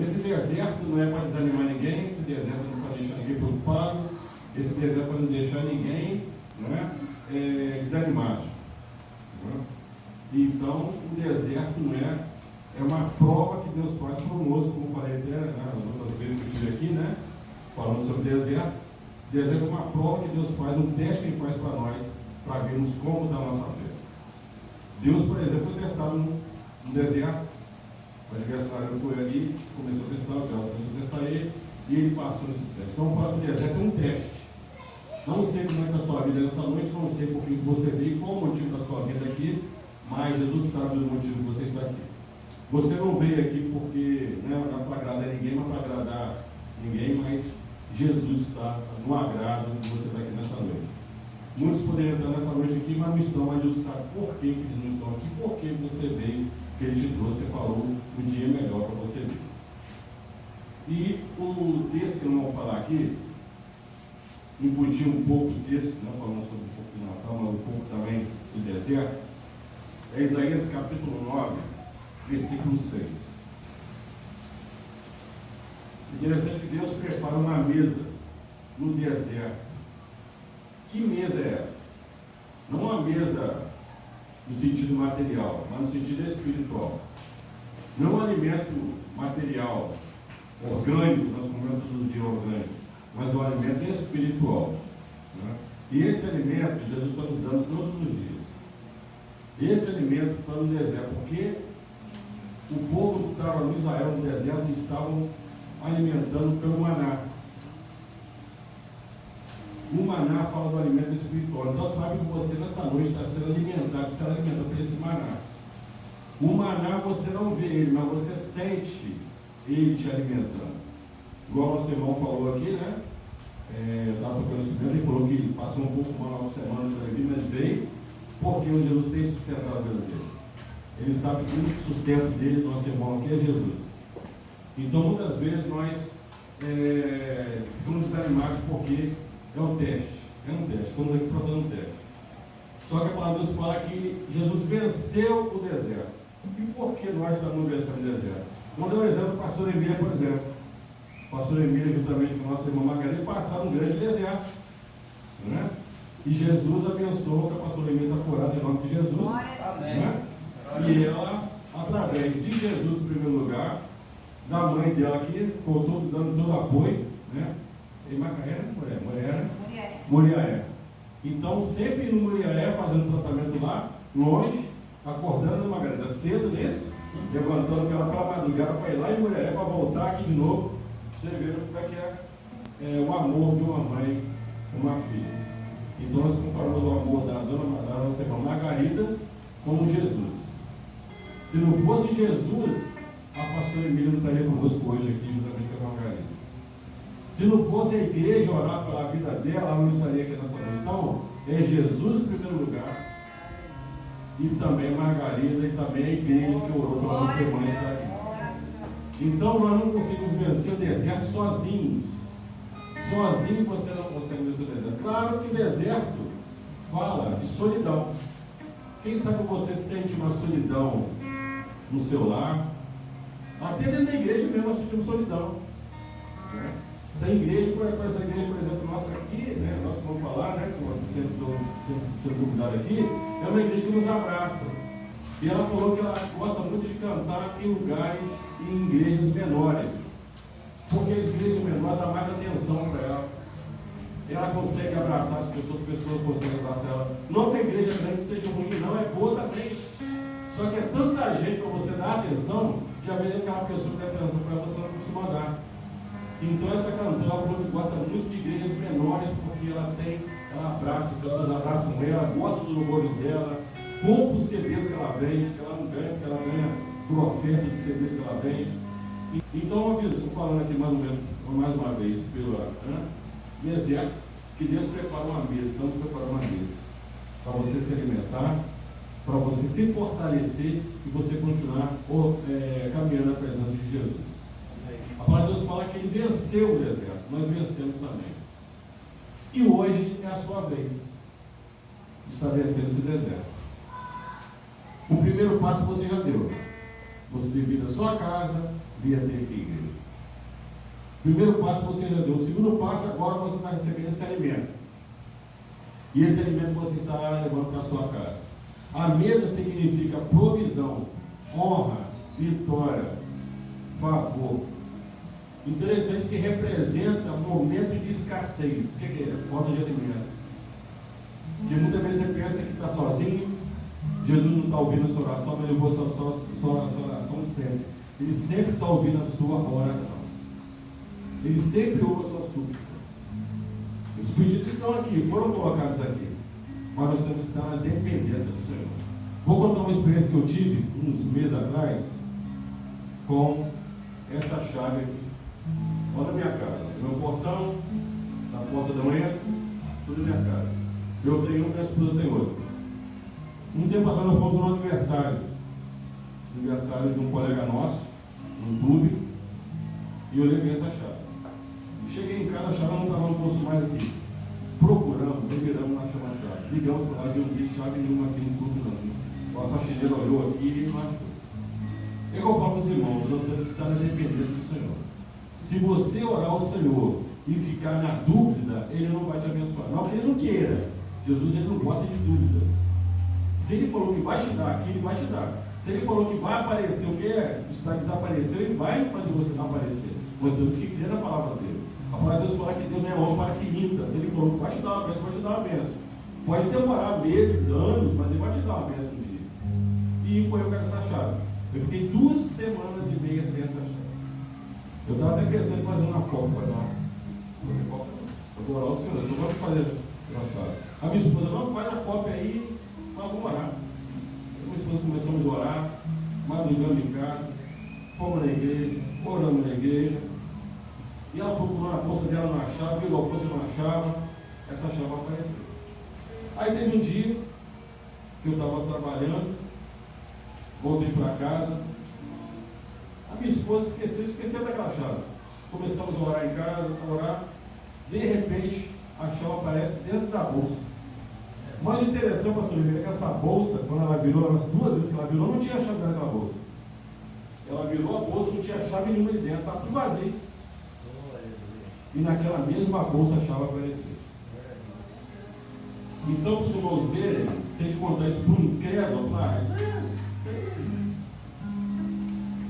Esse deserto não é para desanimar ninguém, esse deserto não é para deixar ninguém preocupado, esse deserto é para não deixar ninguém, não é, desanimado. Não é? Então, o deserto não é uma prova que Deus faz conosco, como falei até as outras vezes que eu estive aqui, né? Falando sobre deserto. Deserto é uma prova que Deus faz, um teste que Ele faz para nós, para vermos como está a nossa fé. Deus, por exemplo, foi testado no deserto. O adversário foi ali, começou a testar, o diabo começou a testar ele, e ele passou nesse teste. Então, para o deserto é um teste. Não sei como é que está a sua vida nessa noite, não sei por que você veio, qual o motivo da sua vida aqui, mas Jesus sabe do motivo que você está aqui. Você não veio aqui porque não é para agradar ninguém, mas para agradar ninguém, mas Jesus está no agrado de você estar aqui nessa noite. Muitos poderiam estar nessa noite aqui, mas não estão, mas Jesus sabe por que eles não estão aqui, por que você veio, que Ele te trouxe e falou o dia melhor para você vir. E o texto que nós vamos falar aqui, embutir um pouco do texto, não falando sobre um pouco de Natal, mas um pouco também do deserto, é Isaías capítulo 9, versículo 6. É interessante que Deus prepara uma mesa no deserto. Que mesa é essa? Não uma mesa no sentido material, mas no sentido espiritual. Não um alimento material, orgânico, nós comemos todo dia orgânico, mas um alimento espiritual. Né? E esse alimento Jesus está nos dando todos os dias. Esse alimento está no deserto, porque o povo que estava no Israel no deserto estavam alimentando pelo maná. O maná fala do alimento espiritual. Então sabe que você nessa noite está sendo alimentado por esse maná. O maná você não vê ele, mas você sente ele te alimentando. Igual o nosso irmão falou aqui, né? Estava tocando instrumento, ele falou que passou um pouco mal na semana para vir, mas veio porque o Jesus tem sustentado a vida dele. Ele sabe que o sustento dele, do nosso irmão aqui, é Jesus. Então muitas vezes nós ficamos desanimados porque é um teste, estamos aqui para fazer um teste. Só que a palavra de Deus fala que Jesus venceu o deserto. E por que nós estamos vencendo o deserto? Vamos dar um exemplo do pastor Emília, por exemplo. O pastor Emília, juntamente com a nossa irmã Margarida, passaram um grande deserto. Né? E Jesus abençoou que a pastora Emília está curada em nome de Jesus. Né? E ela, através de Jesus, em primeiro lugar, da mãe dela aqui, dando todo apoio, né? Em Macaé, Moriaé. Então, sempre no Moriaé, fazendo tratamento lá, longe, acordando a Margarida cedo nesse, levantando aquela madrugada para ir lá em Moriaé, para voltar aqui de novo. Você vê como é que é o amor de uma mãe com uma filha. Então, nós comparamos o amor da nossa irmã Margarida com Jesus. Se não fosse Jesus, a pastora Emília não estaria conosco hoje aqui, juntamente com a Margarida. Se não fosse a igreja orar pela vida dela, ela não estaria aqui nessa noite. Então, é Jesus em primeiro lugar, e também a Margarida, e também a igreja que orou pela nossa irmã estar aqui. Então, nós não conseguimos vencer o deserto sozinhos. Sozinho você não consegue vencer o deserto. Claro que o deserto fala de solidão. Quem sabe você sente uma solidão no seu lar? Até dentro da igreja mesmo nós sentimos solidão. Né? Da igreja, por essa igreja, por exemplo, nossa aqui, né, nós vamos falar, né, sendo convidado aqui, é uma igreja que nos abraça. E ela falou que ela gosta muito de cantar em lugares, em igrejas menores. Porque a igreja menor dá mais atenção para ela. Ela consegue abraçar as pessoas conseguem abraçar ela. Não que a igreja grande seja ruim, não, é boa também. Só que é tanta gente para você dar atenção, que às vezes aquela pessoa que dá atenção para ela, você não costuma dar. Então essa cantora falou que gosta muito de igrejas menores, porque ela abraça, as pessoas abraçam ela, gosta dos louvores dela, compra os CDs que ela vende, que ela não ganha, que ela ganha por oferta de CDs que ela vende. Então, estou falando aqui mais uma vez pelo deserto, que Deus prepara uma mesa, Deus prepara uma mesa para você se alimentar, para você se fortalecer e você continuar caminhando na presença de Jesus. A palavra de Deus fala que ele venceu o deserto, nós vencemos também. E hoje é a sua vez de estar vencendo esse deserto. O primeiro passo você já deu. Você vir da sua casa, vir até aqui, igreja. Primeiro passo você já deu. O segundo passo, agora você está recebendo esse alimento. E esse alimento você está levando para a sua casa. A mesa significa provisão, honra, vitória, favor. Interessante que representa um momento de escassez. O que é? Falta de alimento. Porque muitas vezes você pensa que está sozinho, Jesus não está ouvindo a sua oração, mas ele ouve a sua oração sempre. Ele sempre está ouvindo a sua oração. Ele sempre ouve a sua súplica. Os pedidos estão aqui, foram colocados aqui. Mas nós temos que estar na dependência do Senhor. Vou contar uma experiência que eu tive uns meses atrás com essa chave aqui. Olha a minha casa. Meu portão, na porta da manhã, tudo minha casa. Eu tenho um, minha esposa tem outro. Um tempo atrás nós fomos no aniversário de um colega nosso, num clube, e eu levei essa chave. Cheguei em casa, a chave não estava no bolso mais aqui. Procuramos, reviramos na chave. Ligamos para lá e não vi chave nenhuma aqui no clube não. A faxineira olhou aqui e não achou. É igual eu falo com os irmãos, nós temos que estar na dependência do Senhor. Se você orar ao Senhor e ficar na dúvida, Ele não vai te abençoar. Não que Ele não queira. Jesus ele não gosta de dúvidas. Se Ele falou que vai te dar aqui, Ele vai te dar. Se Ele falou que vai aparecer o que está desaparecendo, Ele vai fazer você não aparecer. Nós temos que crer na palavra dEle. A palavra de Deus fala que Deus não é homem para que minta. Se Ele falou que vai te dar uma bênção, vai te dar uma bênção. Pode demorar meses, anos, mas Ele vai te dar uma bênção um dia. E foi eu com essa chave. Eu fiquei 2 semanas e meia sem essa chave. Eu estava até pensando em fazer uma copa, não. Eu vou orar ao Senhor, eu só vou fazer uma chave. A minha esposa, não, faz a cópia aí, mas vamos orar. A minha esposa começamos a orar, madrugamos em casa, fomos na igreja, oramos na igreja, e ela procurou na bolsa dela, não achava, viu a bolsa, não achava, essa chave apareceu. Aí teve um dia que eu estava trabalhando, voltei para casa, a minha esposa esqueceu daquela chave. Começamos a orar em casa, a orar, de repente a chave aparece dentro da bolsa. Mas o interessante, pastor, é que essa bolsa, quando ela virou, as 2 vezes que ela virou, não tinha chave dentro daquela bolsa. Ela virou a bolsa, não tinha chave nenhuma ali dentro, estava tudo vazio. E naquela mesma bolsa a chave apareceu. Então, para os irmãos verem, se a gente contar isso para um incrédulo,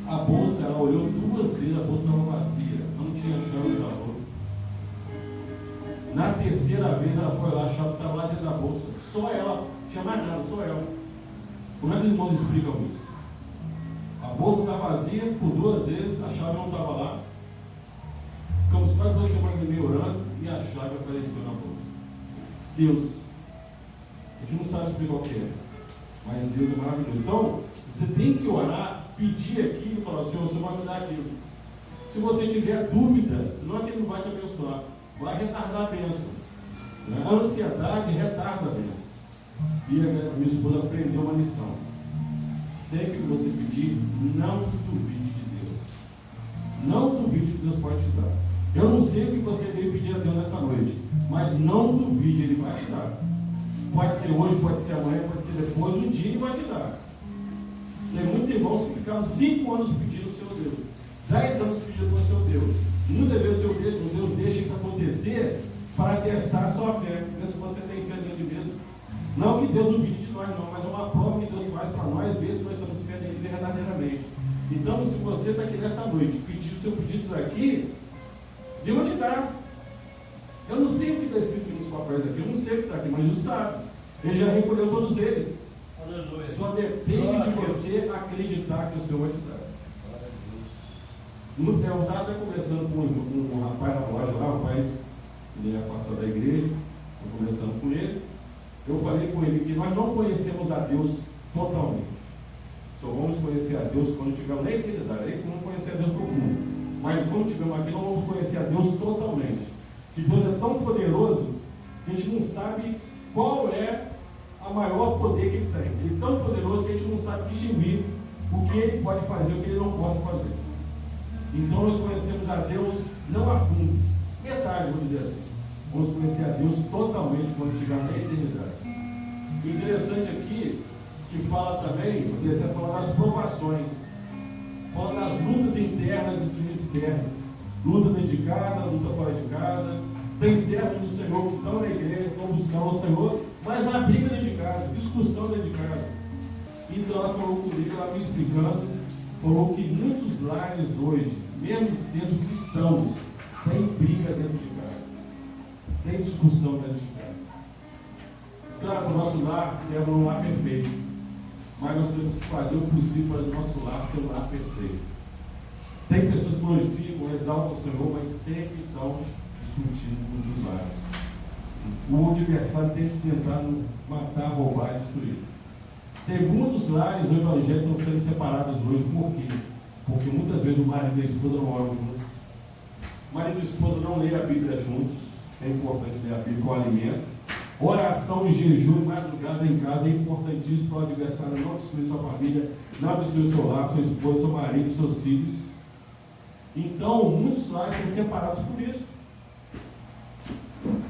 a bolsa, ela olhou 2 vezes, a bolsa estava vazia, não tinha chave da bolsa. Na terceira vez ela foi lá, a chave estava lá dentro da bolsa. Só ela, não tinha mais nada, só ela. Como é que os irmãos explicam isso? A bolsa está vazia por 2 vezes, a chave não estava lá. Ficamos quase 2 semanas e meia orando e a chave apareceu na bolsa. Deus. A gente não sabe explicar o que é, mas Deus é maravilhoso. Então, você tem que orar, pedir aqui e falar, Senhor, o Senhor vai me dar aquilo. Se você tiver dúvida, senão aquele não vai te abençoar. Vai retardar a bênção. A ansiedade retarda a bênção. E a minha esposa aprendeu uma lição. Sempre que você pedir, não duvide de Deus. Não duvide que Deus pode te dar. Eu não sei o que você veio pedir a Deus nessa noite, mas não duvide, Ele vai te dar. Pode ser hoje, pode ser amanhã, pode ser depois, um dia Ele vai te dar. Tem muitos irmãos que ficaram 5 anos pedindo o seu Deus, 10 anos pedindo o seu Deus. Muitas vezes o Deus deixa isso acontecer para testar a sua fé. Ver se você tem fé nele mesmo. Não que Deus duvide de nós, não, mas é uma prova que Deus faz para nós, ver se nós estamos fé nele verdadeiramente. Então, se você está aqui nessa noite, pedir o seu pedido aqui, Deus vai te dar. Eu não sei o que está escrito nos papéis aqui, eu não sei o que está aqui, mas Deus sabe. Ele já recolheu todos eles. Aleluia. Só depende de você acreditar que o Senhor vai te dar. Eu estava até conversando com um rapaz na loja lá, um rapaz, ele é afastado da igreja, estou conversando com ele. Eu falei com ele que nós não conhecemos a Deus totalmente. Só vamos conhecer a Deus quando estivermos na eternidade. Aí sim vamos conhecer a Deus profundo. Mas quando estivermos aqui, não vamos conhecer a Deus totalmente. Que Deus é tão poderoso que a gente não sabe qual é o maior poder que Ele tem. Ele é tão poderoso que a gente não sabe distinguir o que Ele pode fazer e o que Ele não possa fazer. Então nós conhecemos a Deus não a fundo, metade, vamos dizer assim. Vamos conhecer a Deus totalmente quando estiver na eternidade. O interessante aqui, que fala também, por exemplo, fala das provações, fala das lutas internas e externas. Luta dentro de casa, luta fora de casa. Tem servos do Senhor que estão na igreja, estão buscando o Senhor, mas há briga dentro de casa, discussão dentro de casa. Então ela falou comigo, ela me explicando, falou que muitos lares hoje, mesmo sendo cristãos, tem briga dentro de casa. Tem discussão dentro de casa. Claro, o nosso lar serve um lar perfeito, mas nós temos que fazer o possível para o nosso lar ser um lar perfeito. Tem pessoas que glorificam, exaltam o Senhor, mas sempre estão discutindo dos lares. O adversário tem que tentar matar, roubar e destruir. Tem muitos lares do evangelho que estão sendo separados hoje. Por quê? Porque muitas vezes o marido e a esposa não oram juntos. O marido e a esposa não lêem a Bíblia juntos. É importante ler a Bíblia com alimento. Oração, jejum e madrugada em casa é importantíssimo para o adversário não destruir sua família, não destruir seu lar, sua esposa, seu marido, seus filhos. Então, muitos lares são separados por isso.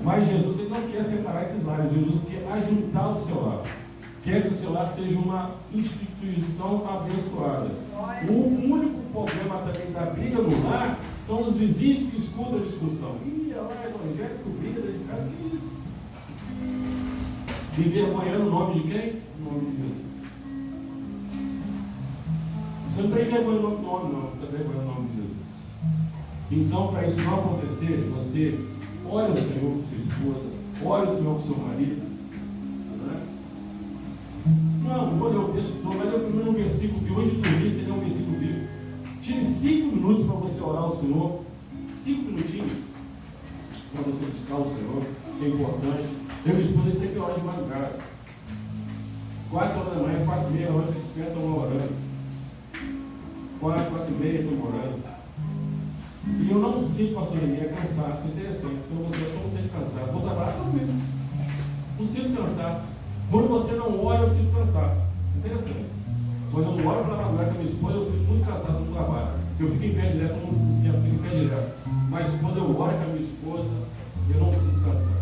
Mas Jesus ele não quer separar esses lares. Jesus quer ajuntar o seu lar. Quer que o seu lar seja uma instituição abençoada. O único problema também da briga no lar são os vizinhos que escutam a discussão. Ih, olha lá, evangélico, briga dentro de casa, que isso? Envergonhando o nome de quem? O nome de Jesus. Você não está envergonhando o nome, não. Você está envergonhando o nome de Jesus. Então, para isso não acontecer, você ore o Senhor com sua esposa, ore o Senhor com seu marido. Não vou ler o texto todo, mas eu primeiro um versículo que hoje dormir, seria um versículo bíblico. Tire 5 minutos para você orar ao Senhor. 5 minutinhos para você buscar o Senhor, que é importante. Eu e minha esposa sempre ora de madrugada. 4 horas da manhã, 4 e meia, horas que estão orando. 4, 4 e meia, estão orando. E eu não sinto, pastor, é cansaço, é interessante. Então você não sente cansaço. Vou trabalhar também. Não sinto cansaço. Quando você não ora, eu sinto cansaço. Interessante. Quando eu não oro para madrugada com a minha esposa, eu sinto muito cansaço no trabalho. Eu fico em pé direto, eu não sinto, fico em pé direto. Mas quando eu oro com a minha esposa, eu não sinto cansaço.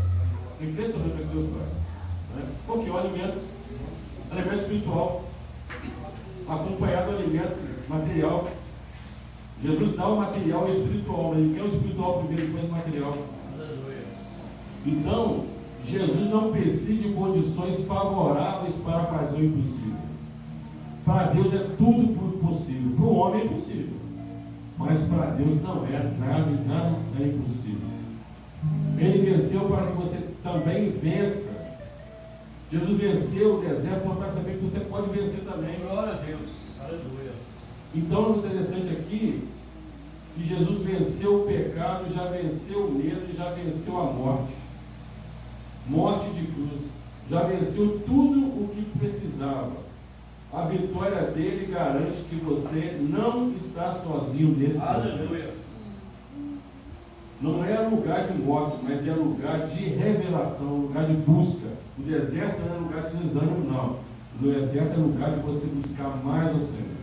É impressionante o que Deus faz. Né? Porque o alimento espiritual, acompanhado do alimento material. Jesus dá o material e o espiritual, mas ele quer o espiritual primeiro, depois o material. Então, Jesus não precisa de condições favoráveis para fazer o impossível. Para Deus é tudo possível. Para o homem é impossível. Mas para Deus não é nada é impossível. Ele venceu para que você também vença. Jesus venceu o deserto para saber que você pode vencer também. Glória a Deus. Aleluia. Então, o interessante aqui que Jesus venceu o pecado, já venceu o medo e já venceu a morte. Morte de cruz. Já venceu tudo o que precisava. A vitória dele garante que você não está sozinho nesse Aleluia. Não é lugar de morte, mas é lugar de revelação, lugar de busca. O deserto não é lugar de desânimo, não. O deserto é lugar de você buscar mais ao Senhor.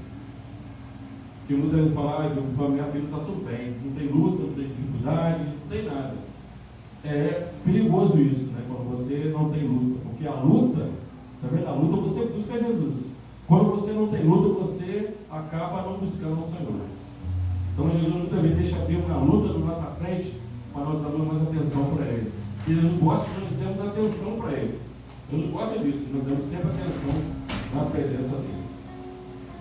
Porque muitas vezes falam, a minha vida está tudo bem, não tem luta, não tem dificuldade, não tem nada. É perigoso isso, né? Quando você não tem luta. Porque a luta, também na luta você busca Jesus. Quando você não tem luta, você acaba não buscando o Senhor. Então Jesus muitas vezes deixa Deus na luta na nossa frente, para nós darmos mais atenção para Ele. Porque Jesus gosta que nós demos atenção para Ele. Jesus gosta disso, nós damos sempre atenção na presença dEle.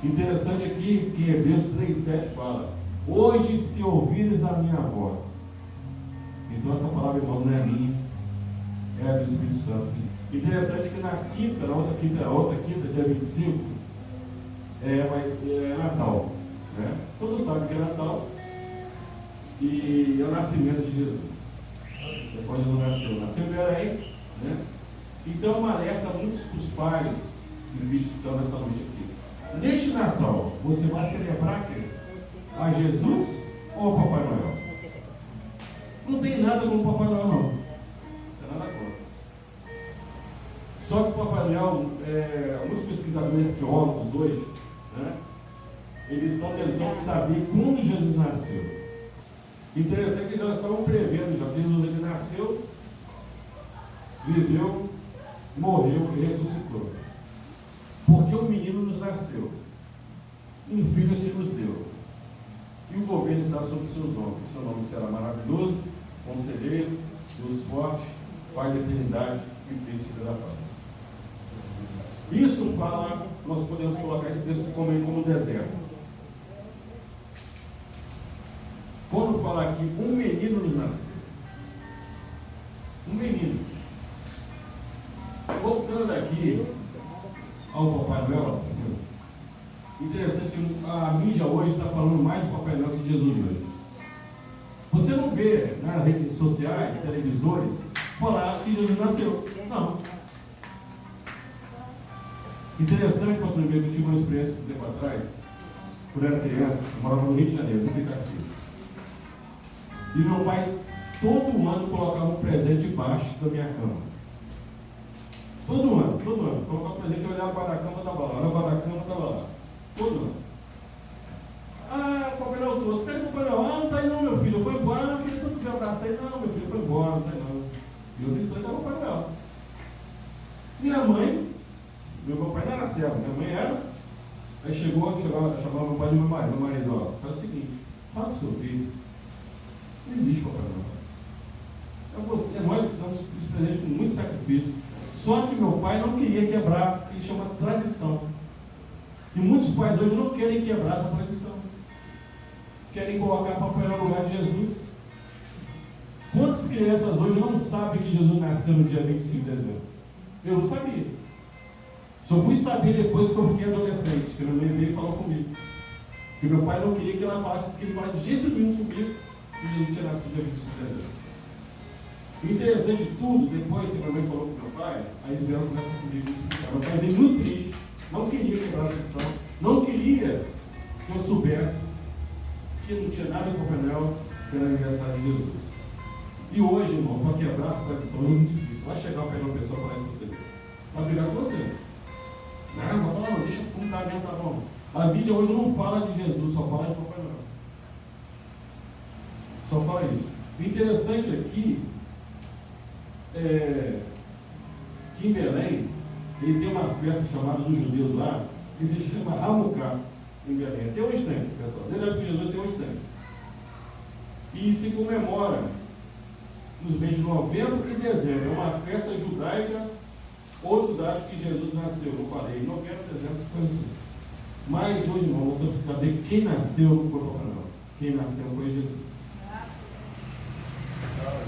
Interessante aqui que Hebreus 3,7 fala: hoje, se ouvires a minha voz. Então essa palavra, irmão, não é minha, é do Espírito Santo. Interessante que na outra quinta, dia 25, mas é Natal. Né? Todos sabem que é Natal e é o nascimento de Jesus. Depois ele nasceu em Belém. Né? Então, uma alerta a muitos dos pais que estão nessa noite aqui. Neste Natal, você vai celebrar quem? A Jesus ou a Papai Noel? Não tem nada com o Papai Noel, não. Não tem nada contra. Só que o Papai Noel, muitos pesquisadores arqueólogos hoje, né? Eles estão tentando saber quando Jesus nasceu. Interessante que eles já estavam prevendo, já que Jesus ele nasceu, viveu, morreu e ressuscitou. Porque o menino nos nasceu. Um filho se nos deu. e o governo está sobre seus ombros. O seu nome será maravilhoso, conselheiro, Deus forte, Pai da eternidade e príncipe da paz. Isso fala, nós podemos colocar esse texto como deserto. Quando fala aqui, um menino nos nasceu. Um menino. Voltando aqui ao Papai Noel, interessante que a mídia hoje está falando mais de Papai Noel que de Jesus hoje. Você não vê nas redes sociais, televisores, falar que Jesus nasceu. Não. Interessante, pastor, que eu tive uma experiência um tempo atrás, quando eu era criança, eu morava no Rio de Janeiro, no Picatinho. E meu pai, todo ano, colocava um presente embaixo da minha cama. Todo ano. Colocava um presente, eu olhava para a cama, estava lá. Olhava para a cama, estava lá. Todo ano. Ah, Papai Noel trouxe. Cadê o Papai Noel? Ah, não está aí não, meu filho. Foi embora. Não queria tanto te abraçar aí. Não, meu filho, foi embora. Não está aí não. E eu disse, estava o Papai Noel. Minha mãe, meu papai não era servo, minha mãe era. Aí chamava meu pai de meu marido, ó, faz o seguinte, fala com o seu filho, não existe Papai Noel. Nós que damos os presentes com muito sacrifício. Só que meu pai não queria quebrar, ele chama tradição. E muitos pais hoje não querem quebrar essa tradição. Querem colocar Papai Noel no lugar de Jesus. Quantas crianças hoje não sabem que Jesus nasceu no dia 25 de dezembro? Eu não sabia. Só fui saber depois que eu fiquei adolescente, que minha mãe veio e falou comigo. Que meu pai não queria que ela falasse, que ele falasse de jeito nenhum comigo que Jesus tinha nascido dia 25 de dezembro. O interessante de tudo, depois que minha mãe falou com meu pai, aí eles vieram conversar comigo e explicar. Meu pai veio muito triste, não queria quebrar a tradição, não queria que eu soubesse que não tinha nada com o Papai Noel pelo aniversário de Jesus. E hoje, irmão, para quebrar essa tradição é muito difícil. Vai chegar o pai de uma pessoa e falar isso para você. Vai brigar com você. Não, vai falar, não, deixa como está mesmo, tá bom. A mídia hoje não fala de Jesus, só fala de Papai Noel. Só fala isso. O interessante aqui é que em Belém, ele tem uma festa chamada dos judeus lá, que se chama Hanukkah, em Belém. Tem um instante, pessoal. Desde a Jesus tem um instante. E se comemora nos meses de novembro e dezembro. É uma festa judaica. Outros acham que Jesus nasceu, eu falei, em novembro, dezembro, coisa assim. Mas hoje, irmão, nós temos que saber quem nasceu não foi Papai Noel. Quem nasceu foi Jesus.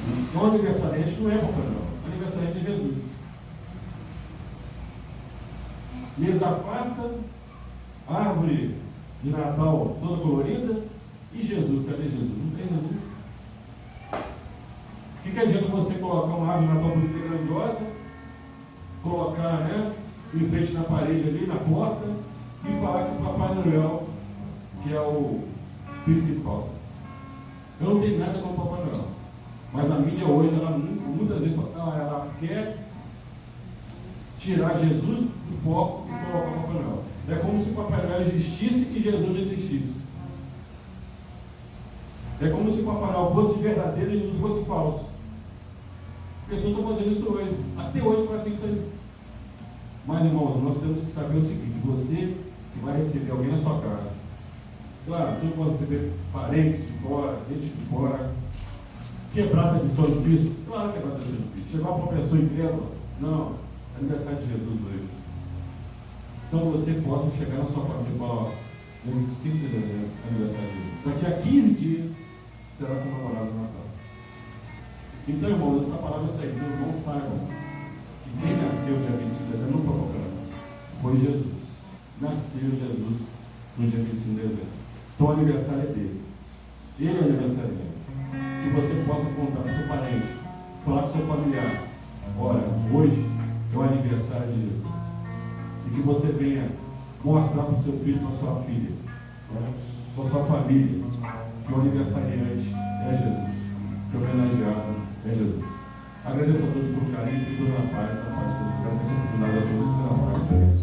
Então, o aniversariante não é Papai Noel, o aniversariante é Jesus. Mesa farta, árvore de Natal toda colorida, e Jesus, cadê Jesus? Não tem Jesus. O que adianta você colocar uma árvore de Natal bonita e grandiosa, colocar, né, em frente na parede ali, na porta, e falar que o Papai Noel, que é o principal. Eu não tenho nada com o Papai Noel. Mas a mídia hoje, ela muitas vezes ela quer tirar Jesus do foco e colocar o Papai Noel. É como se o Papai Noel existisse e Jesus não existisse. É como se o Papai Noel fosse verdadeiro e Jesus fosse falso. As pessoas estão fazendo isso hoje. Até hoje faz isso aí. Mas, irmãos, nós temos que saber o seguinte: você que vai receber alguém na sua casa, claro, tudo pode receber parentes de fora, gente de fora, quebrar a tradição de Cristo, claro, quebrar a tradição de Cristo. Chegar para uma pessoa incrédula, não, é aniversário de Jesus hoje. Então você possa chegar na sua família e falar, ó, dia 25 de dezembro, aniversário de Jesus. Daqui a 15 dias será comemorado o Natal. Então, irmãos, essa palavra é que os irmãos saibam que quem nasceu dia 25 de dezembro não foi Papai Noel, foi Jesus. Nasceu Jesus no dia 25 de dezembro. Então o aniversário é dele. Ele é o aniversário dele. Que você possa contar para o seu parente, falar com o seu familiar, olha, hoje é o aniversário de Jesus. E que você venha mostrar para o seu filho, para a sua filha, né, para a sua família, que o aniversariante é Jesus, que o homenageado é Jesus. Agradeço a todos por carinho, fiquem todos na paz, na paz de Deus. Agradeço a oportunidade a todos pela paz.